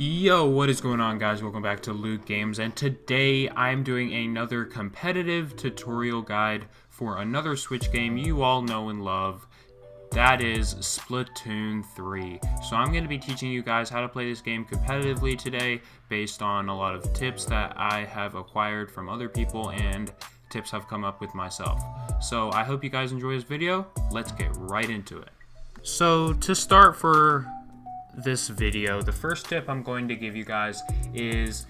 Yo, what is going on, guys? Welcome back to Luke Games, and today I'm doing another competitive tutorial guide for another Switch game you all know and love. That is Splatoon 3. So I'm going to be teaching you guys how to play this game competitively today based on a lot of tips that I have acquired from other people and tips I've come up with myself. So I hope you guys enjoy this video. Let's get right into it. So to start for this video, the first tip I'm going to give you guys is,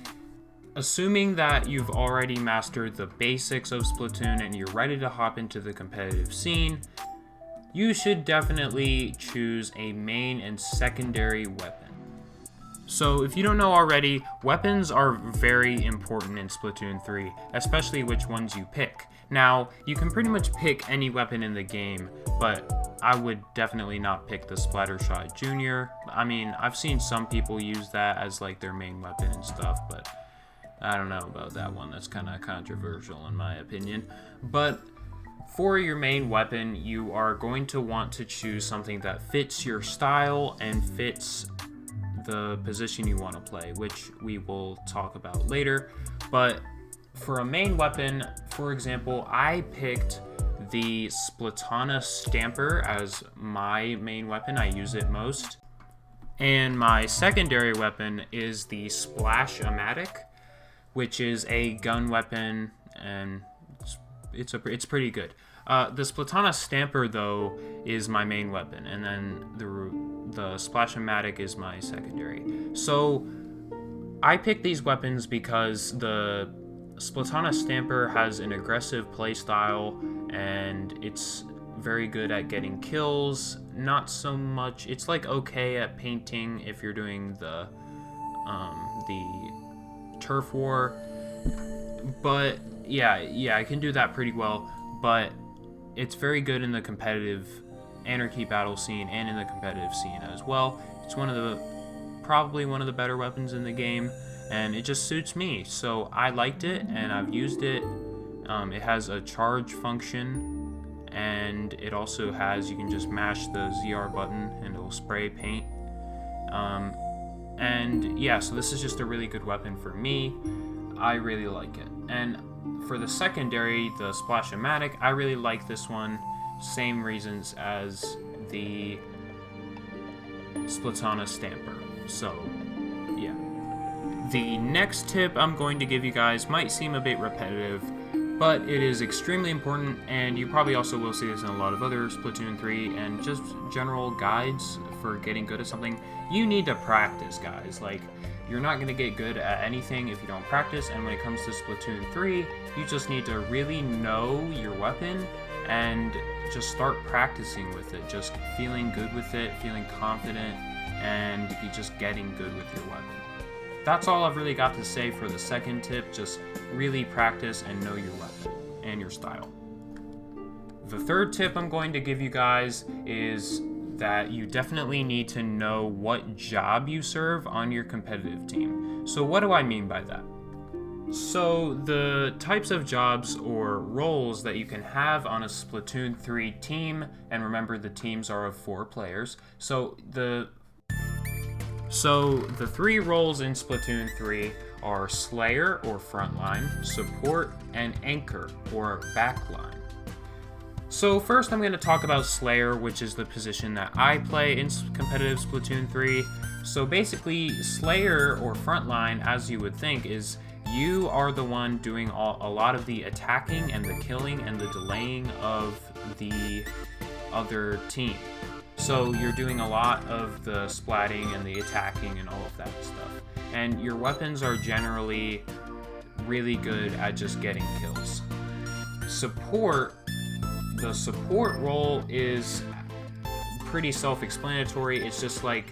assuming that you've already mastered the basics of Splatoon and you're ready to hop into the competitive scene, you should definitely choose a main and secondary weapon. So if you don't know already, weapons are very important in Splatoon 3, especially which ones you pick. Now, you can pretty much pick any weapon in the game, but I would definitely not pick the Splattershot Jr. I mean, I've seen some people use that as like their main weapon and stuff, but I don't know about that one. That's kind of controversial in my opinion. But for your main weapon, you are going to want to choose something that fits your style and fits the position you want to play, which we will talk about later. But for a main weapon, for example, I picked the Splatana Stamper as my main weapon. I use it most. And my secondary weapon is the Splash-O-Matic, which is a gun weapon, and it's pretty good. The Splatana Stamper, though, is my main weapon, and then the Splash-O-Matic is my secondary. So I picked these weapons because the Splatana Stamper has an aggressive playstyle, and it's very good at getting kills. Not so much. It's like okay at painting if you're doing the turf war. But yeah, I can do that pretty well. But it's very good in the competitive anarchy battle scene and in the competitive scene as well. It's probably one of the better weapons in the game, and it just suits me. So I liked it, and I've used it. It has a charge function, and it also has, you can just mash the ZR button and it'll spray paint. And yeah, so this is just a really good weapon for me. I really like it. And for the secondary, the Splash-O-Matic, I really like this one. Same reasons as the Splatana Stamper. So yeah. The next tip I'm going to give you guys might seem a bit repetitive, but it is extremely important, and you probably also will see this in a lot of other Splatoon 3 and just general guides for getting good at something. You need to practice, guys. Like, you're not going to get good at anything if you don't practice, and when it comes to Splatoon 3, you just need to really know your weapon and just start practicing with it, just feeling good with it, feeling confident, and you just getting good with your weapon. That's all I've really got to say for the second tip. Just really practice and know your weapon and your style. The third tip I'm going to give you guys is that you definitely need to know what job you serve on your competitive team. So what do I mean by that? So the types of jobs or roles that you can have on a Splatoon 3 team, and remember the teams are of 4 players. So the 3 roles in Splatoon 3 are Slayer or Frontline, Support, and Anchor or Backline. So first I'm going to talk about Slayer, which is the position that I play in competitive Splatoon 3. So basically, Slayer or Frontline, as you would think, is you are the one doing a lot of the attacking and the killing and the delaying of the other team. So you're doing a lot of the splatting and the attacking and all of that stuff. And your weapons are generally really good at just getting kills. The support role is pretty self-explanatory. It's just like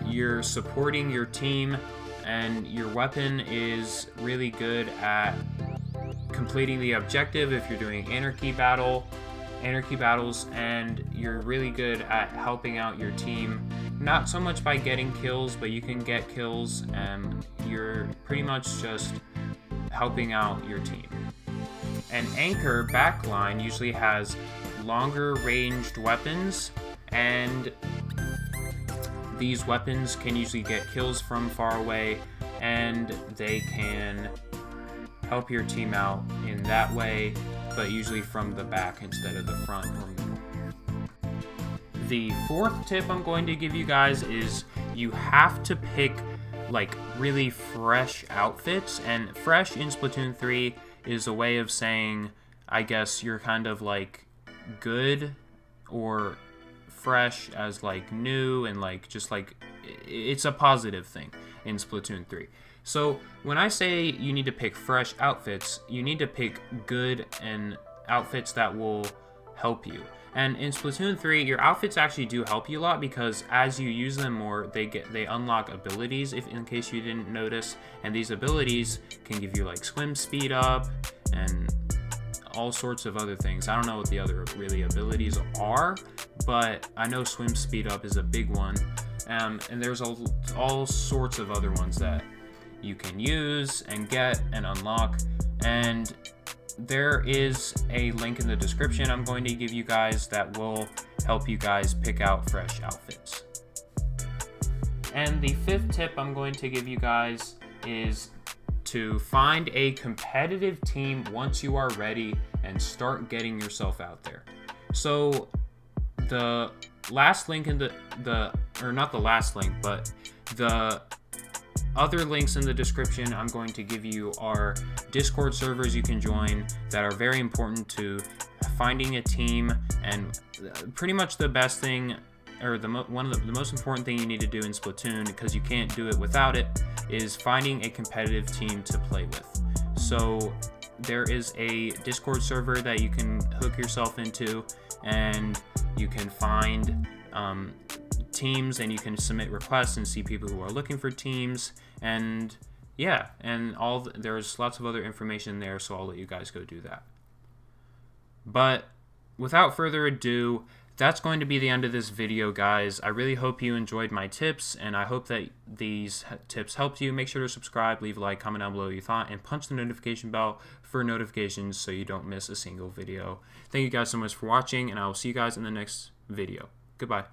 you're supporting your team, and your weapon is really good at completing the objective if you're doing anarchy battles, and you're really good at helping out your team. Not so much by getting kills, but you can get kills, and you're pretty much just helping out your team. An Anchor backline usually has longer ranged weapons, and these weapons can usually get kills from far away, and they can help your team out in that way, but usually from the back instead of the front or middle. The fourth tip I'm going to give you guys is you have to pick like really fresh outfits, and fresh in Splatoon 3 is a way of saying, I guess, you're kind of like good, or fresh as like new, and like just like it's a positive thing in Splatoon 3. So when I say you need to pick fresh outfits, you need to pick good and outfits that will help you. And in Splatoon 3, your outfits actually do help you a lot, because as you use them more, they unlock abilities, if in case you didn't notice, and these abilities can give you like swim speed up and all sorts of other things. I don't know what the other really abilities are, but I know swim speed up is a big one, and there's all sorts of other ones that you can use and get and unlock, and there is a link in the description I'm going to give you guys that will help you guys pick out fresh outfits. And the fifth tip I'm going to give you guys is to find a competitive team once you are ready and start getting yourself out there. So the last link in or not the last link, but the other links in the description I'm going to give you are Discord servers you can join that are very important to finding a team, and pretty much the best thing, or the most important thing you need to do in Splatoon, because you can't do it without it, is finding a competitive team to play with. So there is a Discord server that you can hook yourself into, and you can find teams, and you can submit requests and see people who are looking for teams, and yeah, and there's lots of other information there, so I'll let you guys go do that. But without further ado, that's going to be the end of this video, guys. I really hope you enjoyed my tips, and I hope that these tips helped you. Make sure to subscribe, leave a like, comment down below what you thought, and punch the notification bell for notifications so you don't miss a single video. Thank you guys so much for watching, and I will see you guys in the next video. Goodbye.